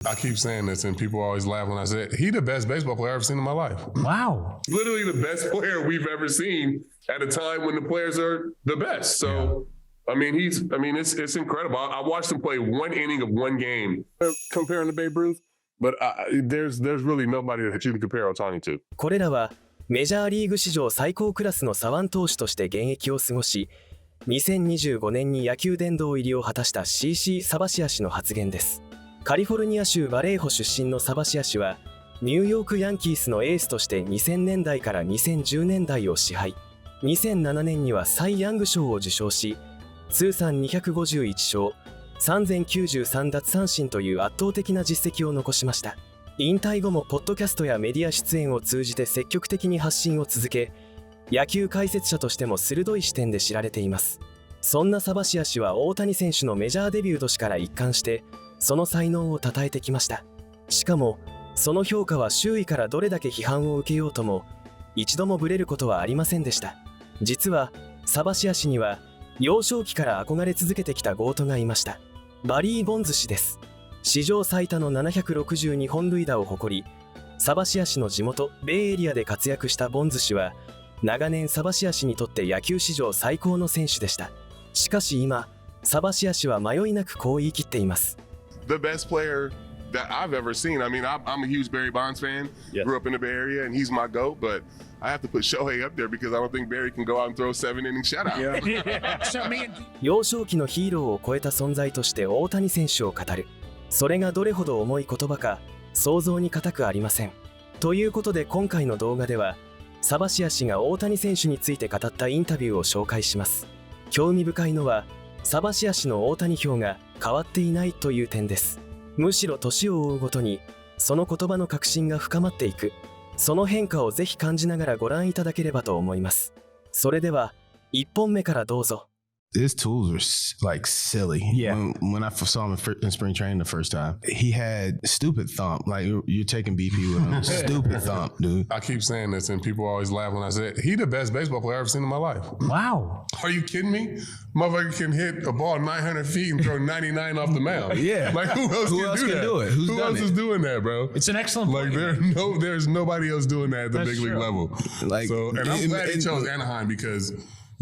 I keep saying this, and people always laugh when I say it. He's the best baseball player I've ever seen in my life. Wow. Literally the best player we've ever seen at a time when the players are the best. So, yeah. It's incredible. I watched him play one inning of one game. Comparing to Babe Ruth, but there's really nobody that you can compare Ohtani to. これらはメジャーリーグ史上最高クラスの左腕投手として現役を過ごし、2025年に野球殿堂入りを果たした CC サバシア氏の発言です。カリフォルニア州ヴァレーホ出身のサバシア氏は、ニューヨークヤンキースのエースとして2000年代から2010年代を支配。2007年にはサイ・ヤング賞を受賞し、通算251勝、3093奪三振という圧倒的な実績を残しました。引退後もポッドキャストやメディア出演を通じて積極的に発信を続け、野球解説者としても鋭い視点で知られています。そんなサバシア氏は大谷選手のメジャーデビュー年から一貫して、その才能を称えてきました。しかも、その評価は周囲からどれだけ批判を受けようとも、一度もブレることはありませんでした。実は、サバシア氏には、幼少期から憧れ続けてきたゴートがいました。バリー・ボンズ氏です。史上最多の762本塁打を誇り、サバシア氏の地元、ベイエリアで活躍したボンズ氏は、長年サバシア氏にとって野球史上最高の選手でした。しかし今、サバシア氏は迷いなくこう言い切っています。The best player that I've ever seen. I mean, I'm a huge Barry Bonds fan. Yes. Grew up in the Bay Area, and he's my GOAT. But I have to put Shohei up there because I don't think Barry can go out and throw a 7-inning shutout. Yeah. 幼少期のヒーローを超えた存在として大谷選手を語る。それがどれほど重い言葉か想像に難くありません。ということで今回の動画ではサバシア氏が大谷選手について語ったインタビューを紹介します。興味深いのはサバシア氏の大谷票が変わっていないという点です。むしろ年を追うごとにその言葉の確信が深まっていく。その変化をぜひ感じながらご覧いただければと思います。それでは1本目からどうぞ。His tools were like silly. Yeah. When I saw him in spring training the first time, he had stupid thump. Like you're taking BP with him. Stupid thump, dude. I keep saying this, and people always laugh when I say it. He's the best baseball player I've ever seen in my life. Wow. Are you kidding me? Motherfucker can hit a ball 900 feet and throw 99 off the mound. Yeah. Like who else can do it? Who else is doing that, bro? It's an excellent point. Like there's nobody else doing that at the That's big league level. Like, so, and I'm glad he chose Anaheim because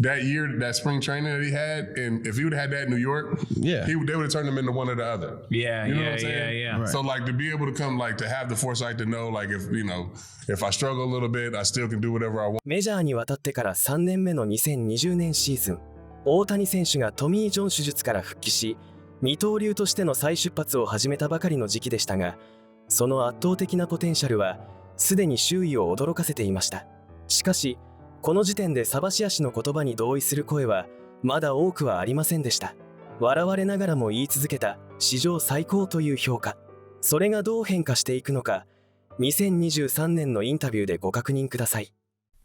that year, that spring training that he had, and if he would have had that in New York, yeah, they would have turned him into one or the other. Yeah, you know what I'm saying? Yeah. Right. So like to be able to come, like to have the foresight to know, like if I struggle a little bit, I still can do whatever I want. メジャーに渡ってから3年目の2020年シーズン、大谷選手がトミー・ジョン手術から復帰し、二刀流としての再出発を始めたばかりの時期でしたが、その圧倒的なポテンシャルはすでに周囲を驚かせていました。しかし、この時点でサバシア氏の言葉に同意する声はまだ多くはありませんでした。笑われながらも言い続けた史上最高という評価。それがどう変化していくのか、2023年のインタビューでご確認ください。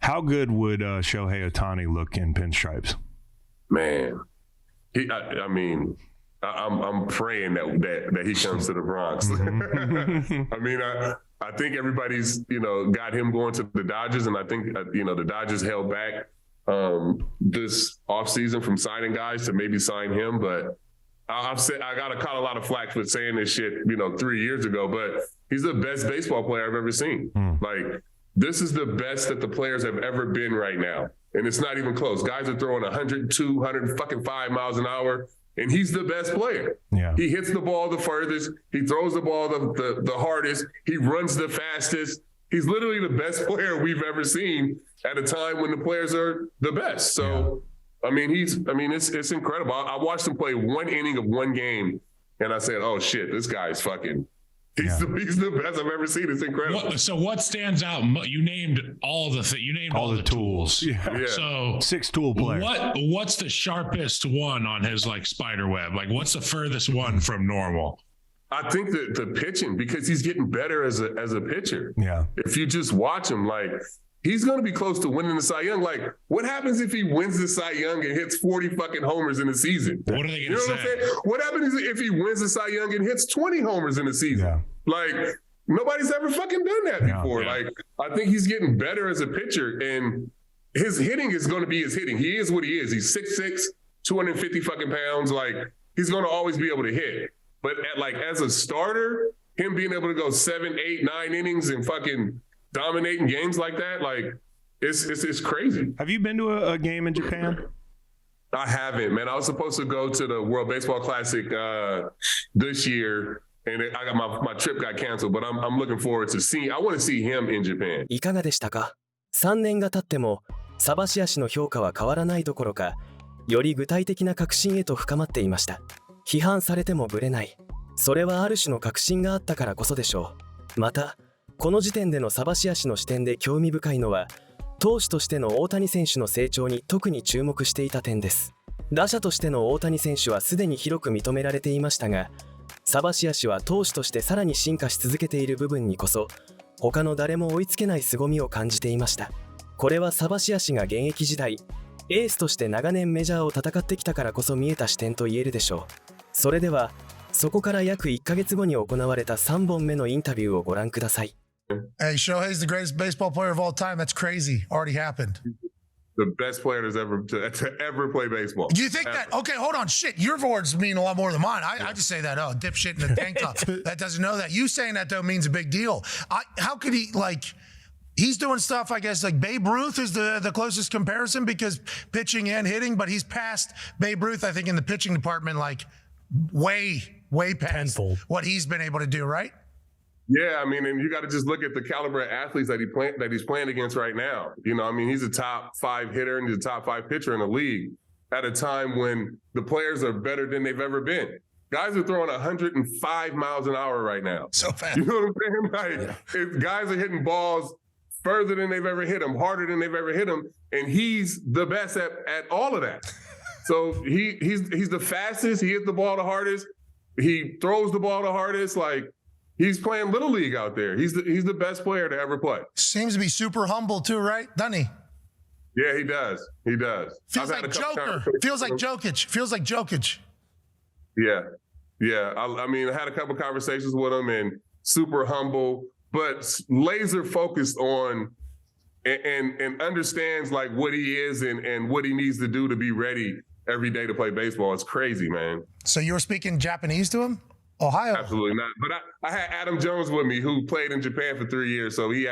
How good would Shohei Ohtani look in pinstripes? Man, I'm praying that he comes to the Bronx. I think everybody's, got him going to the Dodgers, and I think, the Dodgers held back this offseason from signing guys to maybe sign him. But I got caught a lot of flack for saying this shit, 3 years ago, but he's the best baseball player I've ever seen. Like, this is the best that the players have ever been right now. And it's not even close. Guys are throwing 102, 105 miles an hour. And he's the best player. Yeah. He hits the ball the furthest. He throws the ball the hardest. He runs the fastest. He's literally the best player we've ever seen at a time when the players are the best. So, yeah. It's incredible. I watched him play one inning of one game, and I said, "Oh shit, this guy's fucking." He's the best I've ever seen. It's incredible. So what stands out? You named all the tools. Yeah. So 6 tool player. What's the sharpest one on his spider web? Like what's the furthest one from normal? I think the pitching, because he's getting better as a pitcher. Yeah. If you just watch him, he's going to be close to winning the Cy Young. Like, what happens if he wins the Cy Young and hits 40 fucking homers in a season? What are they going to say? What I'm saying? What happens if he wins the Cy Young and hits 20 homers in a season? Yeah. Like, nobody's ever fucking done that before. Yeah. Like, I think he's getting better as a pitcher, and his hitting is going to be his hitting. He is what he is. He's 6'6", 250 fucking pounds. Like, he's going to always be able to hit. But as a starter, him being able to go 7, 8, 9 innings and fucking dominating games like that, like it's crazy. Have you been to a game in Japan? I haven't, man. I was supposed to go to the World Baseball Classic this year, and I got my trip got canceled. But I'm looking forward to seeing. I want to see him in Japan. いかがでしたか？ 3年が経ってもサバシア氏の評価は変わらないどころか、より具体的な確信へと深まっていました。批判されてもブレない。それはある種の確信があったからこそでしょう。またこの時点でのサバシア氏の視点で興味深いのは、投手としての大谷選手の成長に特に注目していた点です。打者としての大谷選手はすでに広く認められていましたが、サバシア氏は投手としてさらに進化し続けている部分にこそ、他の誰も追いつけない凄みを感じていました。これはサバシア氏が現役時代、エースとして長年メジャーを戦ってきたからこそ見えた視点と言えるでしょう。それでは、そこから約1ヶ月後に行われた3本目のインタビューをご覧ください。Hey, Shohei's the greatest baseball player of all time. That's crazy. Already happened. The best player that's ever to ever play baseball. Do you think that? Okay, hold on. Shit, your words mean a lot more than mine. I just say that. Oh, dipshit in the tank top. That doesn't know that. You saying that though means a big deal. How could he like? He's doing stuff, I guess, like Babe Ruth is the closest comparison because pitching and hitting, but he's past Babe Ruth, I think, in the pitching department, like way past tenfold what he's been able to do, right? Yeah, I mean, and you got to just look at the caliber of athletes that he's playing against right now. You know, I mean, he's a top 5 hitter and he's a top 5 pitcher in the league at a time when the players are better than they've ever been. Guys are throwing 105 miles an hour right now. So fast. You know what I'm saying? Like, if guys are hitting balls further than they've ever hit them, harder than they've ever hit them, and he's the best at all of that. So he's the fastest. He hits the ball the hardest. He throws the ball the hardest. Like, he's playing little league out there. He's the best player to ever play. Seems to be super humble too, right? Doesn't he? Yeah, he does. He does. Feels like Joker. Feels like Jokic. Feels like Jokic. Yeah. I mean, I had a couple conversations with him, and super humble, but laser focused on and understands like what he is and what he needs to do to be ready every day to play baseball. It's crazy, man. So you were speaking Japanese to him? Ohio? Absolutely not. But I had Adam Jones with me, who played in Japan for 3 years, so he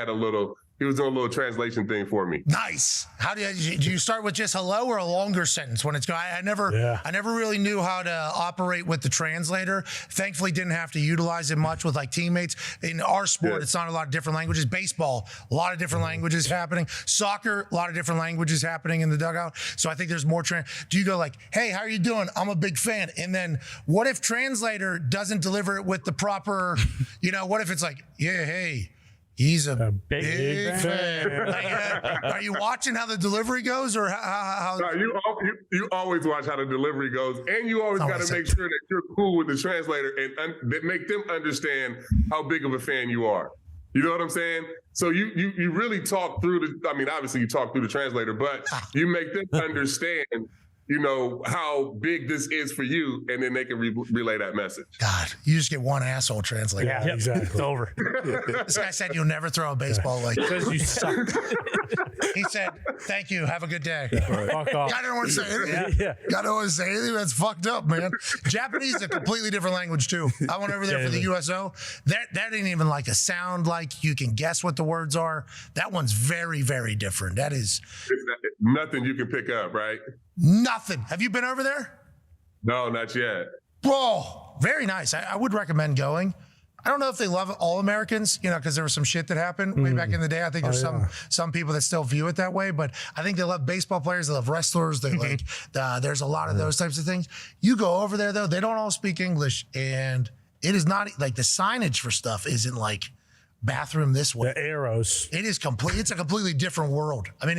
was doing a little translation thing for me. Nice. How do you start with just hello or a longer sentence when it's going? I never really knew how to operate with the translator. Thankfully, didn't have to utilize it much with like teammates. In our sport, It's not a lot of different languages. Baseball, a lot of different languages happening. Soccer, a lot of different languages happening in the dugout. So I think there's more. Do you go like, hey, how are you doing? I'm a big fan. And then what if translator doesn't deliver it with the proper, what if it's like, yeah, hey, he's a big fan. Like, are you watching how the delivery goes, or how? No, you always watch how the delivery goes, and you always got to make sure that you're cool with the translator and make them understand how big of a fan you are. You know what I'm saying? So you really talk through obviously you talk through the translator, but you make them understand, how big this is for you, and then they can relay that message. God, you just get one asshole translator. Yeah, exactly. It's over. This guy said you'll never throw a baseball like because you suck. He said, thank you, have a good day. Fuck off. I don't want to say anything. I don't want to say anything. That's fucked up, man. Japanese is a completely different language too. I went over there for the USO. That ain't even like a sound like you can guess what the words are. That one's very, very different. That is nothing you can pick up, right? Nothing. Have you been over there? No, not yet. Whoa, very nice. I would recommend going. I don't know if they love all Americans, because there was some shit that happened way back in the day. I think there's some people that still view it that way, but I think they love baseball players. They love wrestlers. They like, there's a lot of those types of things. You go over there though, they don't all speak English, and it is not like the signage for stuff isn't like bathroom this way. The arrows. It's a completely different world. I mean,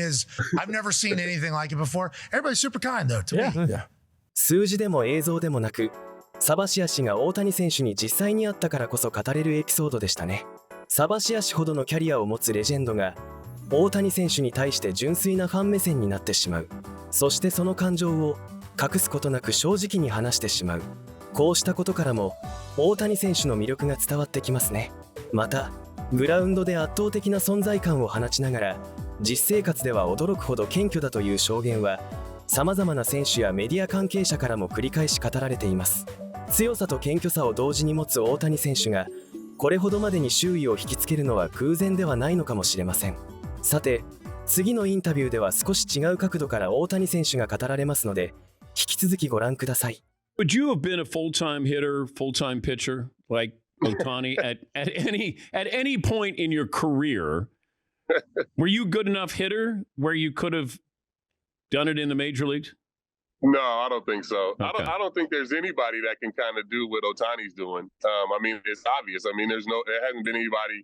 I've never seen anything like it before. Everybody's super kind though to me. Yeah. 数字でも映像でもなく、サバシア氏が大谷選手に実際に会ったからこそ語れるエピソードでしたね。サバシア氏ほどのキャリアを持つレジェンドが大谷選手に対して純粋なファン目線になってしまう。そしてその感情を隠すことなく正直に話してしまう。こうしたことからも大谷選手の魅力が伝わってきますね。またグラウンドで圧倒的な存在感を放ちながら実生活では驚くほど謙虚だという証言はさまざまな選手やメディア関係者からも繰り返し語られています。強さと謙虚さを同時に持つ大谷選手がこれほどまでに周囲を引きつけるのは空前ではないのかもしれません。さて、次のインタビューでは少し違う角度から大谷選手が語られますので、引き続きご覧ください。Would you have been a full-time hitter, full-time pitcher like Ohtani at any point in your career? Were you a good enough hitter where you could have done it in the major leagues? No, I don't think so. Okay. I don't think there's anybody that can kind of do what Ohtani's doing. I mean, it's obvious. I mean, there hasn't been anybody,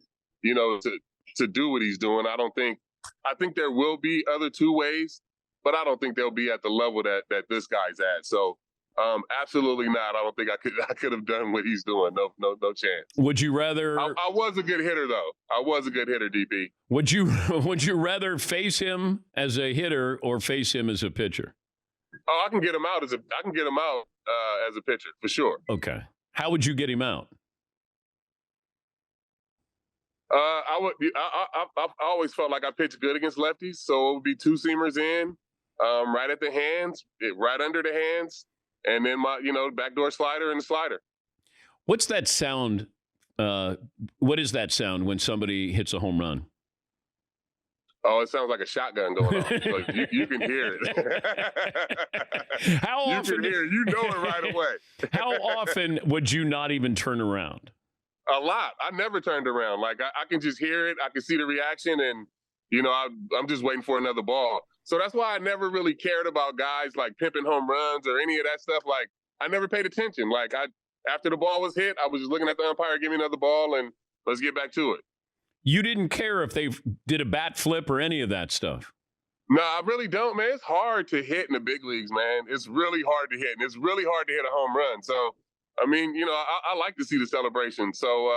to do what he's doing. I think there will be other two ways, but I don't think they'll be at the level that this guy's at. So, absolutely not. I don't think I could have done what he's doing. No chance. Would you rather? I was a good hitter though. I was a good hitter, DP. Would you rather face him as a hitter or face him as a pitcher? Oh, I can get him out as a pitcher for sure. Okay. How would you get him out? I always felt like I pitched good against lefties, so it would be two seamers in, right at the hands, right under the hands, and then my backdoor slider and the slider. What's that sound? What is that sound when somebody hits a home run? Oh, it sounds like a shotgun going off. Like you can hear it. How often? You can hear it. You know it right away. How often would you not even turn around? A lot. I never turned around. Like I can just hear it. I can see the reaction, and I'm just waiting for another ball. So that's why I never really cared about guys like pimping home runs or any of that stuff. Like I never paid attention. Like after the ball was hit, I was just looking at the umpire, give me another ball, and let's get back to it. You didn't care if they did a bat flip or any of that stuff? No, I really don't, man. It's hard to hit in the big leagues, man. It's really hard to hit, and it's really hard to hit a home run. So, I mean, I like to see the celebration. So,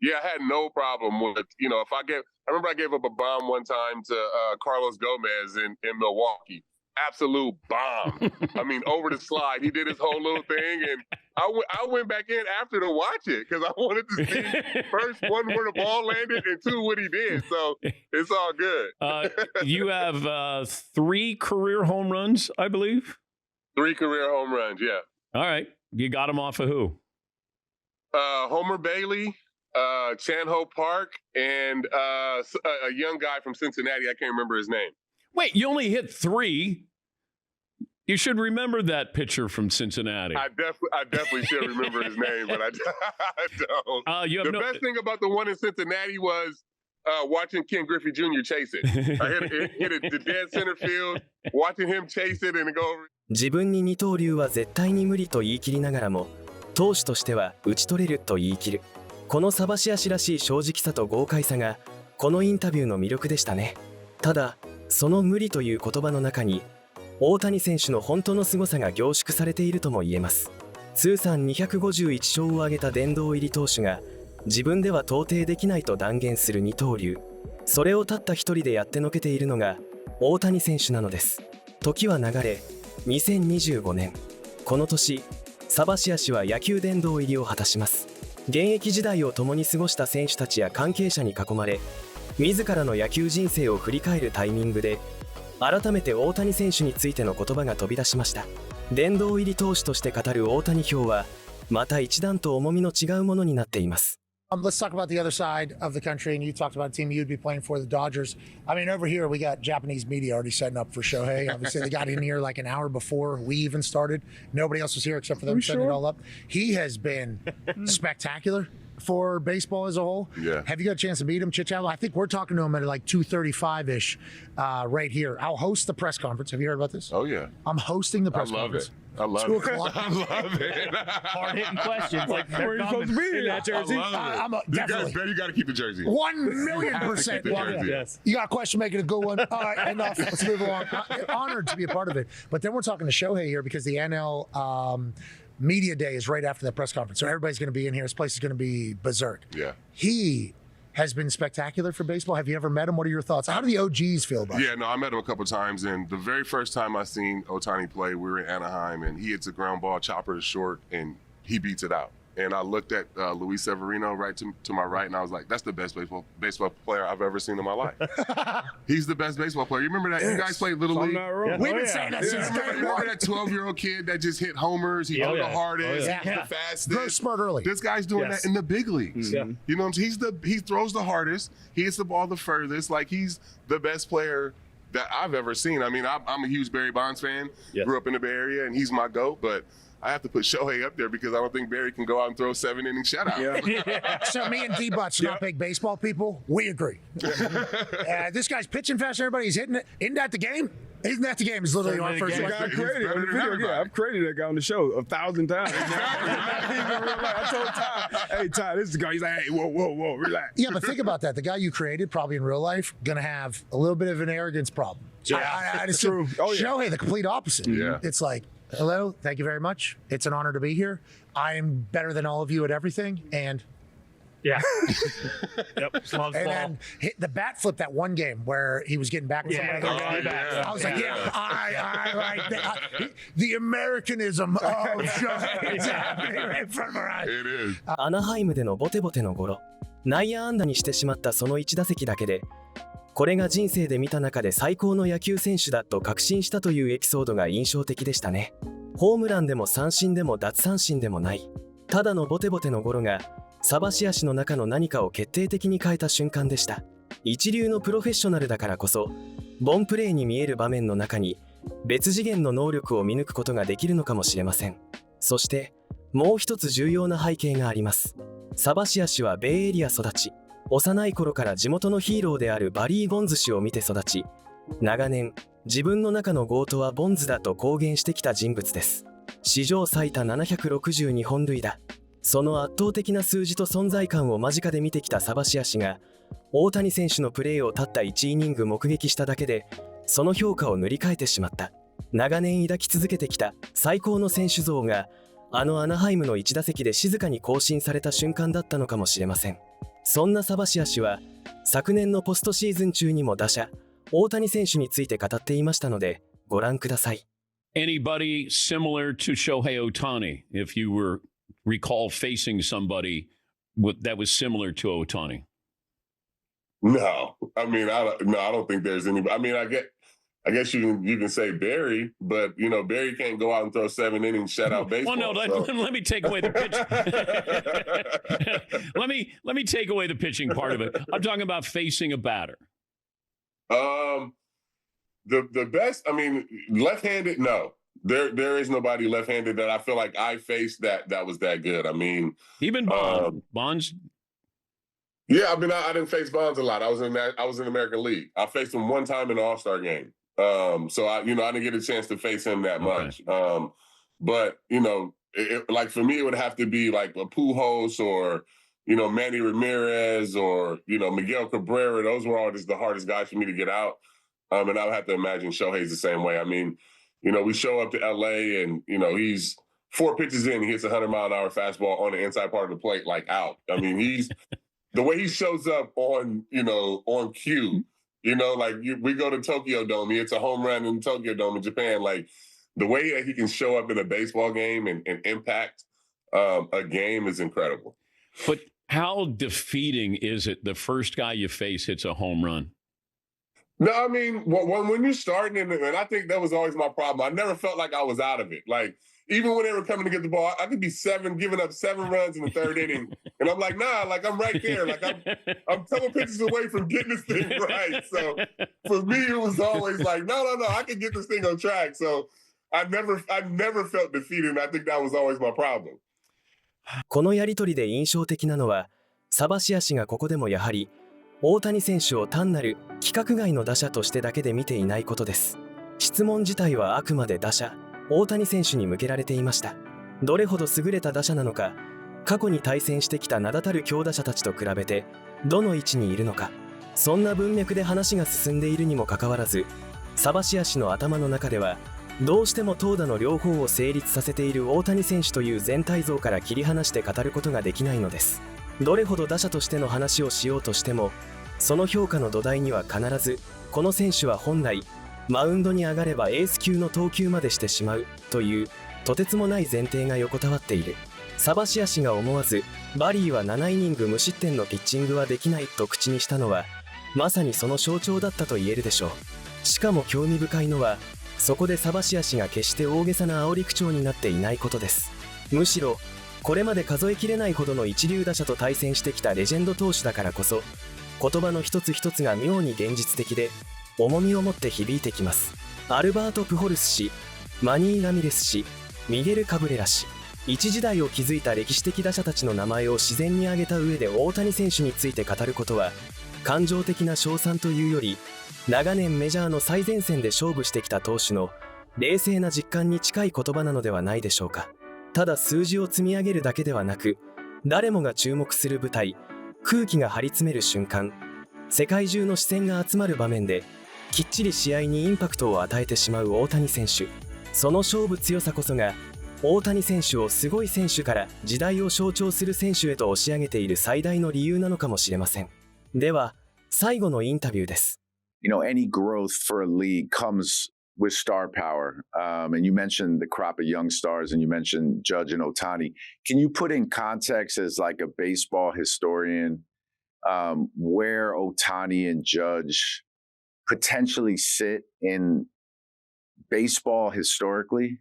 yeah, I had no problem with, if I remember I gave up a bomb one time to Carlos Gomez in Milwaukee. Absolute bomb. I mean, over the slide. He did his whole little thing, and I went back in after to watch it because I wanted to see first one where the ball landed and two what he did. So it's all good. You have 3 career home runs, I believe. 3 career home runs, yeah. All right. You got them off of who? Homer Bailey, Chan-Ho Park, and a young guy from Cincinnati. I can't remember his name. Wait, you only hit 3? You should remember that pitcher from Cincinnati. I definitely should remember his name, but I don't. The best thing about the one in Cincinnati was watching Ken Griffey Jr. chase it. I hit it to dead center field, watching him chase it and go over. 自分に二刀流は絶対に無理と言い切りながらも、投手としては打ち取れると言い切る。このサバシア氏らしい正直さと豪快さがこのインタビューの魅力でしたね。ただ、その無理という言葉の中に大谷選手の本当の凄さが凝縮されているとも言えます。通算251勝を挙げた殿堂入り投手が自分では到底できないと断言する二刀流。それをたった一人でやってのけているのが大谷選手なのです。時は流れ、2025年。この年、サバシア氏は野球殿堂入りを果たします。現役時代を共に過ごした選手たちや関係者に囲まれ、自らの野球人生を振り返るタイミングで改めて大谷選手についての言葉が飛び出しました。殿堂入り投手として語る大谷票はまた一段と重みの違うものになっています。Let's talk about the other side of the country, and you talked about a team you'd be playing for, the Dodgers. I mean, over here we got Japanese media already setting up for Shohei. Obviously, they got in here like an hour before we even started. Nobody else was here except for them setting it all up. He has been spectacular for baseball as a whole. Yeah. Have you got a chance to meet him, chit chat? I think we're talking to him at like 2:35-ish right here. I'll host the press conference. Have you heard about this? Oh, yeah. I'm hosting the press conference. I love 2 it. o'clock. I love it. Hard-hitting questions. Like, where are you supposed to be in that jersey? I'm definitely. You got to keep the jersey. 1,000,000%. Yes. You got a question, make it a good one. All right, enough. Let's move along. Honored to be a part of it. But then we're talking to Shohei here because the NL Media Day is right after that press conference. So everybody's going to be in here. This place is going to be berserk. Yeah. He has been spectacular for baseball. Have you ever met him? What are your thoughts? How do the OGs feel about it? Yeah, no, I met him a couple of times, and the very first time I seen Ohtani play, we were in Anaheim, and he hits a ground ball, chopper is short, and he beats it out. and I looked at Luis Severino right to my right, and I was like, that's the best baseball player I've ever seen in my life. He's the best baseball player. You remember that? You guys played Little League? We've been saying that since day one. Remember that 12-year-old kid that just hit homers? He threw the hardest, he's the fastest. Grow smart early. This guy's doing that in the big leagues. You know what I'm saying? He throws the hardest. He hits the ball the furthest. Like, he's the best player that I've ever seen. I mean, I'm a huge Barry Bonds fan. Grew up in the Bay Area, and he's my GOAT, but I have to put Shohei up there because I don't think Barry can go out and throw a 7-inning shutout. So me and D-Butts, not big baseball people, we agree. This guy's pitching fast, everybody. He's hitting it. Isn't that the game? Isn't that the game? It's literally our first game. I've created that guy on the show 1,000 times. I told Ty, hey, Ty, this is the guy. He's like, hey, whoa, relax. Yeah, but think about that. The guy you created, probably in real life, going to have a little bit of an arrogance problem. Yeah, that's true. Shohei, the complete opposite. Yeah. It's like, hello, thank you very much. It's an honor to be here. I am better than all of you at everything, and and then hit the bat flip that one game where he was getting back with somebody. I was like, I like that. The Americanism of Shohei is happening right in front of our eyes. It is. アナハイムでのボテボテのゴロ、内野安打にしてしまったその1打席だけで、これが人生で見た中で最高の野球選手だと確信したというエピソードが印象的でしたね。ホームランでも三振でも奪三振でもない、ただのボテボテのゴロがサバシア氏の中の何かを決定的に変えた瞬間でした。一流のプロフェッショナルだからこそ、ボンプレーに見える場面の中に別次元の能力を見抜くことができるのかもしれません。そしてもう一つ重要な背景があります。サバシア氏はベイエリア育ち、幼い頃から地元のヒーローであるバリー・ボンズ氏を見て育ち、長年自分の中のゴートはボンズだと公言してきた人物です。史上最多762本塁打、その圧倒的な数字と存在感を間近で見てきたサバシア氏が、大谷選手のプレーをたった1イニング目撃しただけでその評価を塗り替えてしまった。長年抱き続けてきた最高の選手像がアナハイムの1打席で静かに更新された瞬間だったのかもしれません。そんなサバシア氏は昨年のポストシーズン中にも打者大谷選手について語っていましたのでご覧ください。 Anybody similar to Shohei Ohtani, if you recall facing somebody that was similar to Ohtani? No, I mean, I don't think there's any. I mean, I guess you can say Barry, but you know, Barry can't go out and throw 7-inning shutout baseball. Well, no, let me take away the pitch. let me take away the pitching part of it. I'm talking about facing a batter. The best. I mean, left-handed. No, there is nobody left-handed that I feel like I faced that was that good. I mean, even Bonds. Yeah, I mean, I didn't face Bonds a lot. I was in the American League. I faced him one time in the All-Star game. So I didn't get a chance to face him that much. But you know, like for me, it would have to be like a Pujols or you know Manny Ramirez or you know Miguel Cabrera. Those were all just the hardest guys for me to get out. And I would have to imagine Shohei's the same way. I mean, you know, we show up to LA and you know he's 4 pitches in, he hits a 100-mile-an-hour fastball on the inside part of the plate, like out. I mean, he's the way he shows up on cue. You know, like we go to Tokyo Dome, he hits a home run in Tokyo Dome in Japan. Like the way that he can show up in a baseball game and impact a game is incredible. But how defeating is it the first guy you face hits a home run? No, I mean, when you're starting, and I think that was always my problem. I never felt like I was out of it. Like, even when they were coming to get the ball, I could be giving up 7 runs in the 3rd inning. And I'm like, nah, like I'm right there. Like I'm 7 pitches away from getting this thing right. So for me, it was always like, no, I can get this thing on track. So I never felt defeated. And I think that was always my problem. このやり取りで印象的なのは、サバシア氏がここでもやはり大谷選手を単なる規格外の打者としてだけで見ていないことです。質問自体はあくまで打者大谷選手に向けられていました。どれほど優れた打者なのか、過去に対戦してきた名だたる強打者たちと比べてどの位置にいるのか、そんな文脈で話が進んでいるにもかかわらず、サバシア氏の頭の中ではどうしても投打の両方を成立させている大谷選手という全体像から切り離して語ることができないのです。どれほど打者としての話をしようとしても、その評価の土台には必ずこの選手は本来マウンドに上がればエース級の投球までしてしまうというとてつもない前提が横たわっている。サバシア氏が思わずバリーは7イニング無失点のピッチングはできないと口にしたのはまさにその象徴だったと言えるでしょう。しかも興味深いのはそこでサバシア氏が決して大げさな煽り口調になっていないことです。むしろこれまで数えきれないほどの一流打者と対戦してきたレジェンド投手だからこそ言葉の一つ一つが妙に現実的で重みを持って響いてきます。アルバート・プホルス氏、マニー・ラミレス氏、ミゲル・カブレラ氏、一時代を築いた歴史的打者たちの名前を自然に挙げた上で大谷選手について語ることは感情的な称賛というより長年メジャーの最前線で勝負してきた投手の冷静な実感に近い言葉なのではないでしょうか。ただ数字を積み上げるだけではなく誰もが注目する舞台、空気が張り詰める瞬間、世界中の視線が集まる場面できっちり試合にインパクトを与えてしまう大谷選手。その勝負強さこそが大谷選手をすごい選手から時代を象徴する選手へと押し上げている最大の理由なのかもしれません。では最後のインタビューです。Any growth for a league comes with star power. And you mentioned the crop of young stars and you mentioned Judge and Ohtani. Can you put in context as like a baseball historian where Ohtani and Judge potentially sit in baseball historically?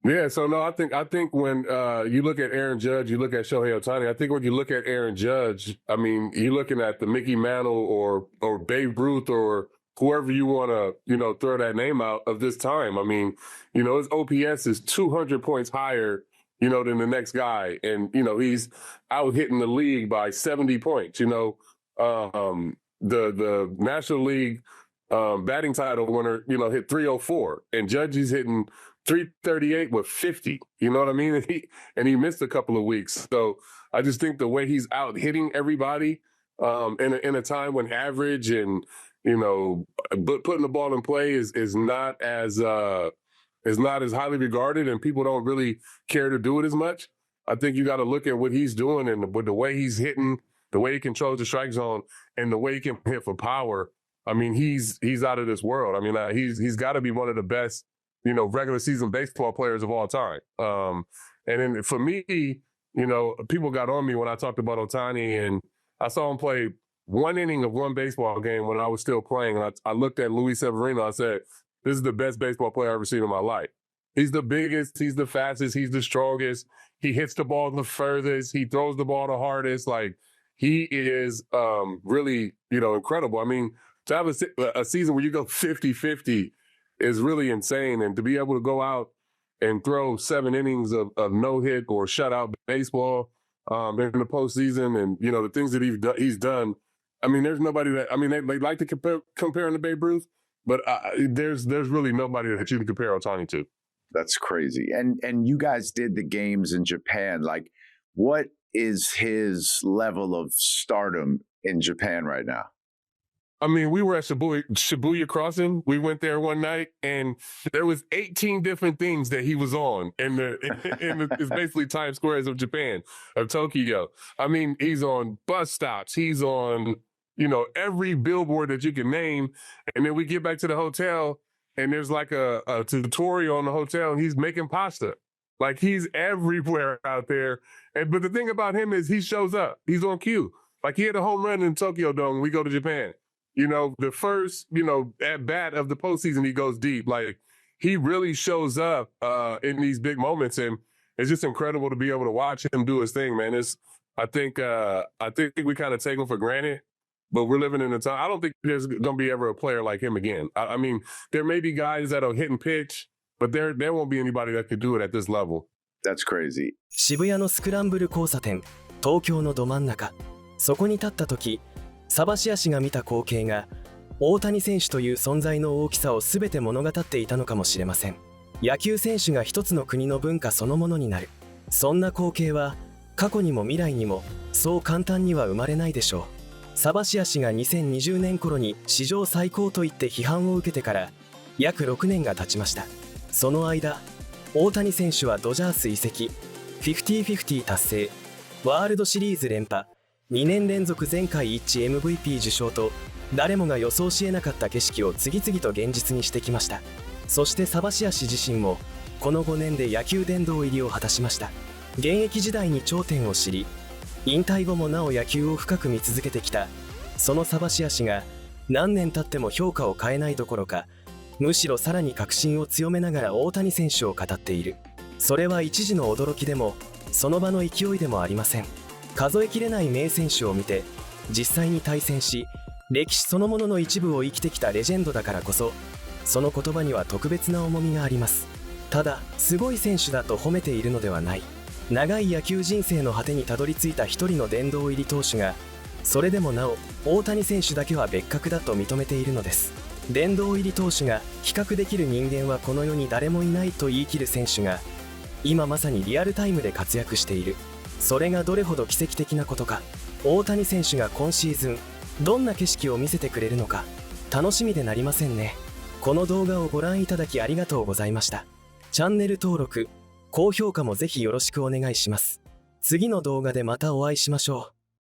Yeah, so no, I think when you look at Aaron Judge, you look at Shohei Ohtani. I think when you look at Aaron Judge, I mean, you're looking at the Mickey Mantle or Babe Ruth or whoever you want to, throw that name out of this time. I mean, his OPS is 200 points higher, than the next guy, and he's out hitting the league by 70 points. The National League batting title winner, hit 304, and Judge is hitting 338 with 50. You know what I mean? And he missed a couple of weeks. So I just think the way he's out hitting everybody in a time when average and putting the ball in play is not as highly regarded, and people don't really care to do it as much. I think you got to look at what he's doing and with the way he's hitting, the way he controls the strike zone, and the way he can hit for power. I mean, he's out of this world. I mean, he's got to be one of the best, regular season baseball players of all time. And then for me, people got on me when I talked about Ohtani, and I saw him play one inning of one baseball game when I was still playing. And I looked at Luis Severino. I said, this is the best baseball player I've ever seen in my life. He's the biggest. He's the fastest. He's the strongest. He hits the ball the furthest. He throws the ball the hardest. Like, he is really, incredible. I mean, to have a season where you go 50-50 is really insane. And to be able to go out and throw 7 innings of no-hit or shutout baseball in the postseason and, the things that he's done, I mean, there's nobody that, I mean, they like to compare him to Babe Ruth, but there's really nobody that you can compare Ohtani to. That's crazy. And you guys did the games in Japan. Like, what is his level of stardom in Japan right now? I mean, we were at Shibuya Crossing. We went there one night, and there was 18 different things that he was on it's basically Times Squares of Japan, of Tokyo. I mean, he's on bus stops. He's on, every billboard that you can name. And then we get back to the hotel, and there's like a tutorial on the hotel, and he's making pasta. Like, he's everywhere out there. But the thing about him is he shows up. He's on cue. Like, he had a home run in Tokyo Dome when we go to Japan. The first, at bat of the postseason, he goes deep. Like, he really shows up in these big moments, and it's just incredible to be able to watch him do his thing, man. I think we kind of take him for granted, but we're living in a time. I don't think there's going to be ever a player like him again. I mean, there may be guys that'll hit and pitch, but there won't be anybody that could do it at this level. That's crazy. 渋谷のスクランブル交差点、東京のど真ん中。そこに立った時、サバシア氏が見た光景が大谷選手という存在の大きさを全て物語っていたのかもしれません。野球選手が一つの国の文化そのものになる。そんな光景は過去にも未来にもそう簡単には生まれないでしょう。サバシア氏が2020年頃に史上最高と言って批判を受けてから約6年が経ちました。その間、大谷選手はドジャース移籍、50-50達成、ワールドシリーズ連覇、2年連続全会一致 MVP 受賞と誰もが予想しえなかった景色を次々と現実にしてきました。そしてサバシア氏自身もこの5年で野球殿堂入りを果たしました。現役時代に頂点を知り、引退後もなお野球を深く見続けてきたそのサバシア氏が、何年経っても評価を変えないどころか、むしろさらに確信を強めながら大谷選手を語っている。それは一時の驚きでもその場の勢いでもありません。数えきれない名選手を見て、実際に対戦し、歴史そのものの一部を生きてきたレジェンドだからこそ、その言葉には特別な重みがあります。ただ、すごい選手だと褒めているのではない。長い野球人生の果てにたどり着いた一人の殿堂入り投手が、それでもなお大谷選手だけは別格だと認めているのです。殿堂入り投手が比較できる人間はこの世に誰もいないと言い切る選手が、今まさにリアルタイムで活躍している。それがどれほど奇跡的なことか。大谷選手が今シーズンどんな景色を見せてくれるのか楽しみでなりませんね。この動画をご覧いただきありがとうございました。チャンネル登録、高評価もぜひよろしくお願いします。次の動画でまたお会いしましょう。